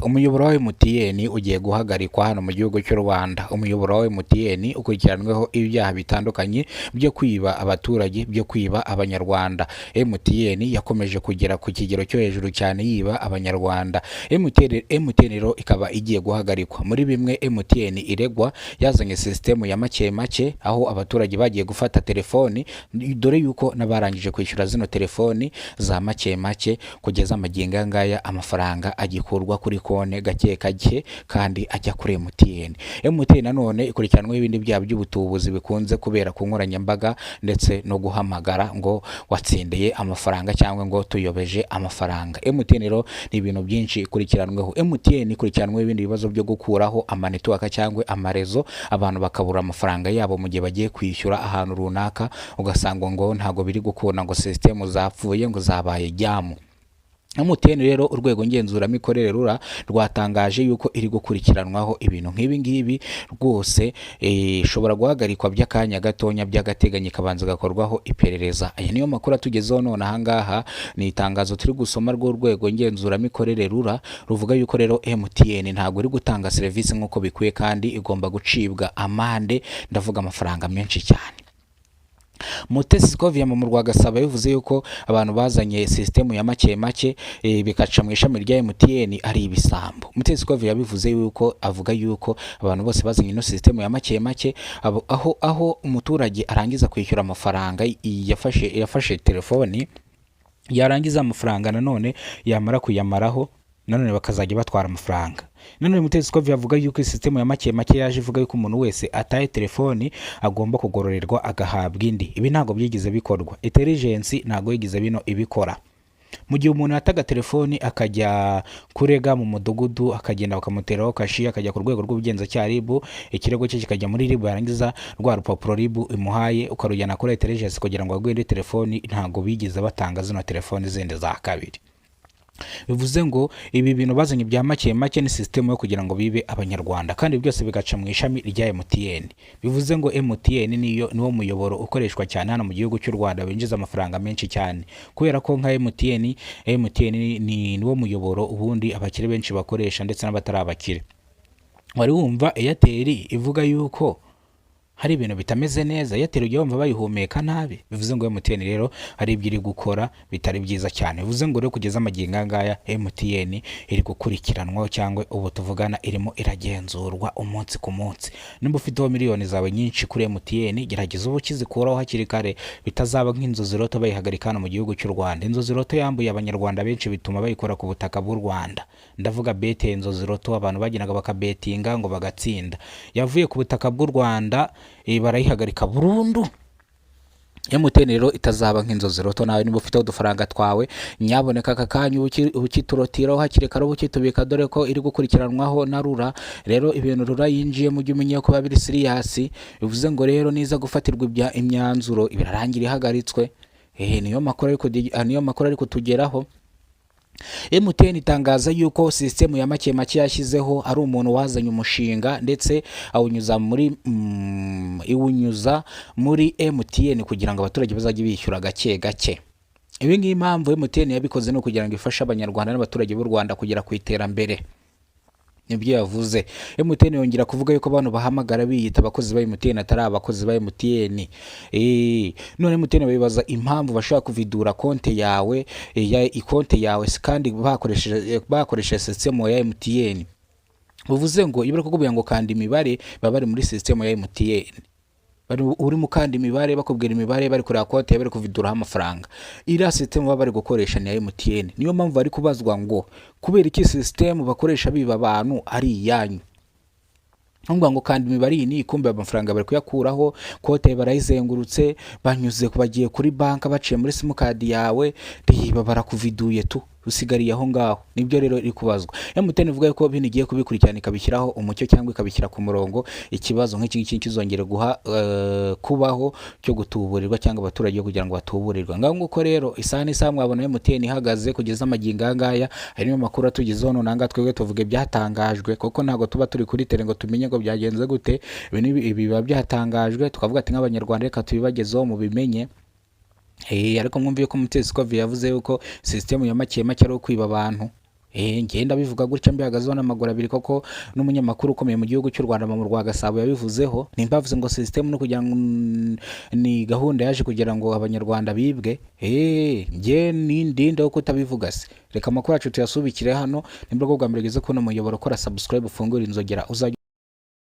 umuyoboro wa MTN ugiye guhagarikwa hano mu gihugu cy'u Rwanda. Umuyoboro wa MTN ukurikiranweho ibyaha bitandukanye byo kwiba abaturage, byo kwiba abanyarwanda. MTN yakomeje kugera ku kigero cyo hejuru cyane yiba abanyarwanda. MTN rero ikaba igiye guhagarikwa. Muri bimwe MTN iregwa, yazanye system ya make make, aho abaturage bagiye gufata telefoni, dore yuko nabarangije kwishyura zino telefoni za make make, kugeza amagingo ngaya amafaranga agikurwa kuri konti gake gake kandi ajya kuri MTN. MTN nanone ikurikiranweho ibindi byaha by'ubutubuzi bikunze kubera ku nkoranyambaga ndetse no guhamagara ngo watsindiye amafaranga cyangwa ngo tuyobeje amafaranga. MTN rero ni ibintu byinshi ikurikiranweho. MTN ikurikiranweho ibindi bibazo byo gukuraho amanetwork cyangwa amarezo, abantu bakabura amafaranga yabo mu gihe bagiye kwishyura ahantu runaka, ugasanga ngo ntago biri gukunda, ngo system zapfuye, ngo zabaye jyamu. MTN rero urwego ngenzuramikorere rura rwatangaje yuko iri gukurikiranwaho ibintu nk'ibi ngibi rwose, ishobora guhagarikwa by'akanya gatonya by'agateganyo kabanza gakorwaho iperereza. Aya niyo makuru atugezeho none ahangaha, ni itangazo turi gusoma rw'urwego ngenzuramikorere rura ruvuga yuko rero MTN ntabwo iri gutanga serivisi nk'uko bikwiye kandi igomba gucibwa amande, ndavuga amafaranga menshi cyane. Mutesi Scovia mu Rwagasaba bivuze yuko abantu bazanye system ya make make bikaca mu ishami rya MTN ari ibisambo. Mutesi Scovia bivuze yuko avuga yuko abantu bose bazanye no system ya make make, aho umuturage arangiza kwishyura amafaranga yafashe telefoni, yarangiza amafaranga nanone yamara kuyamaraho nanone bakazajya batwara amafaranga. Nanone Mutesi Scovia avuga yuko system ya make make yaje ivuga yuko umuntu wese ataye telefoni agomba kugororerwa agahabwa indi. Ibi ntago byigize bikorwa. Intelligence ntago yigize bino ibikora. Mu gihe umuntu yataga telefoni akajya kurega mu mudugudu, akagenda bakamuteraho kashi, akajya ku rwego rw'ubugenzacyaha RIB, ikirego cye kikajya muri RIB, yarangiza rwa rupapuro RIB imuhaye ukarujyana kuri Intelligence kugira ngo agwende telefoni, ntago bigize batanga zino telefoni zindi za kabiri. Bivuze ngo ibi bintu bazanye bya make make ni system yo kugira ngo bibe abanyarwanda, kandi byose bigaca mu ishami rya MTN. Bivuze ngo MTN niwo muyoboro ukoreshwa cyane hano mu gihugu cy'u Rwanda, winjiza amafaranga menshi cyane, kubera ko nka MTN niwo muyoboro ubundi abakire benshi bakoresha ndetse n'abatari abakire. Wari wumva Airtel ivuga yuko hari ibintu bitameze neza, yateruye yumva bayihumeka nabi. Bivuze ngo MTN rero hari ibyo iri gukora bitari byiza cyane. Bivuze ngo rero kugeza amagingo ngaya MTN iri gukurikiranwa cyangwa ubu tuvugana irimo iragenzurwa umunsi ku munsi. Nimba ufiteho miliyoni zawe nyinshi kuri MTN, gerageza ubu kizikuraho hakiri kare, bitazaba nk'inzozi roto bayihagarika hano mu gihugu cy'u Rwanda. Inzozi roto yambuye abanyarwanda benshi bituma bayikora ku butaka bw'u Rwanda. Ndavuga bete inzozi roto, abantu baginaga bakabetinga ngo bagatsinda, yavuye ku butaka bw'u Rwanda, barayihagarika burundu. MTN rero itazaba nk'inzozi roto. Nawe niba ufite udufaranga twawe, nyaboneka aka kanya ukiturotiraho hakiri kare, ukitubika, dore ko iri gukurikiranwaho na rura. Rero ibintu rura yinjiye mu gihe ko babiri serious. Bivuze ngo rero niza gufatirwa imyanzuro ibirarangira ihagaritswe. Niyo makuru ari kutugeraho. MTN itangaza yuko system ya make make yashyizeho ari umuntu wazanye umushinga ndetse iwunyuza muri MTN kugira ngo abaturage bazajye bishyura gake gake. Ibi ngiyi impamvu MTN yabikoze no kugira ngo ifashe abanyarwanda n'abaturage b'u Rwanda kugera ku iterambere. Nibyo yavuze. MTN yongera kuvuga yuko abantu bahamagara biyita abakozi ba MTN atari abakozi ba MTN. None MTN babibaza impamvu bashaka kuvidura konte yawe, ikonte yawe kandi bakoresheje system ya MTN. Bivuze ngo ibara kukubwira ngo kandi imibare bari muri system ya MTN, uri mu kandi imibare bakubwira imibare, bari kureba konte bari kuvidura amafaranga. Ira system bari gukoresha ni MTN. Niyo mpamvu bari kubazwa ngo kubera iki system bakoresha biba abantu ari iyanyu. Ngo kandi imibare ni ikumbe amafaranga bari kuyakuraho, konte barayizengurutse, banyuze kubagiye kuri banka baciye muri sim card yawe, barakuviduye tu usigariye aho ngaho. Nibyo rero iri kubazwa. MTN ivuga yuko ibintu igiye kubikurikirana ikabishyiraho umucyo cyangwa ikabishyira ku murongo, ikibazo nk'iki kizongera kubaho cyo gutuburirwa cyangwa abaturage kugira ngo batuburirwe. Nguko rero isaha mwabona MTN ihagaze kugeza amagingo ngaya. Harimo makuru atugizeho nanga twebwe tuvuge byatangajwe, kuko ntago tuba turi kuri tele ngo tumenye ngo byagenze gute. Ibi biba byatangajwe tukavuga ati nk'abanyarwanda reka tubibagezeho mu bimenye. Ariko mwumviye ko Mutesi Scovia yavuze yuko system ya make make ari kwiba abantu. ngenda bivuga gutya mbihagazeho n'amaguru abiri, koko n'umunyamakuru ukomeye mu gihugu cy'u Rwanda mu rwa Gasabo yabivuzeho. Nimba bavuze ngo system no kugira ngo ni gahunda yaje kugira ngo abanyarwanda bibwe, nge nindinde ko kutabivuga se. Reka amakuru yacu tuyasubikire hano. Nimba bwo bwa mbere ugeze kubona umuyoboro, kora subscribe ufungura inzogera uzajya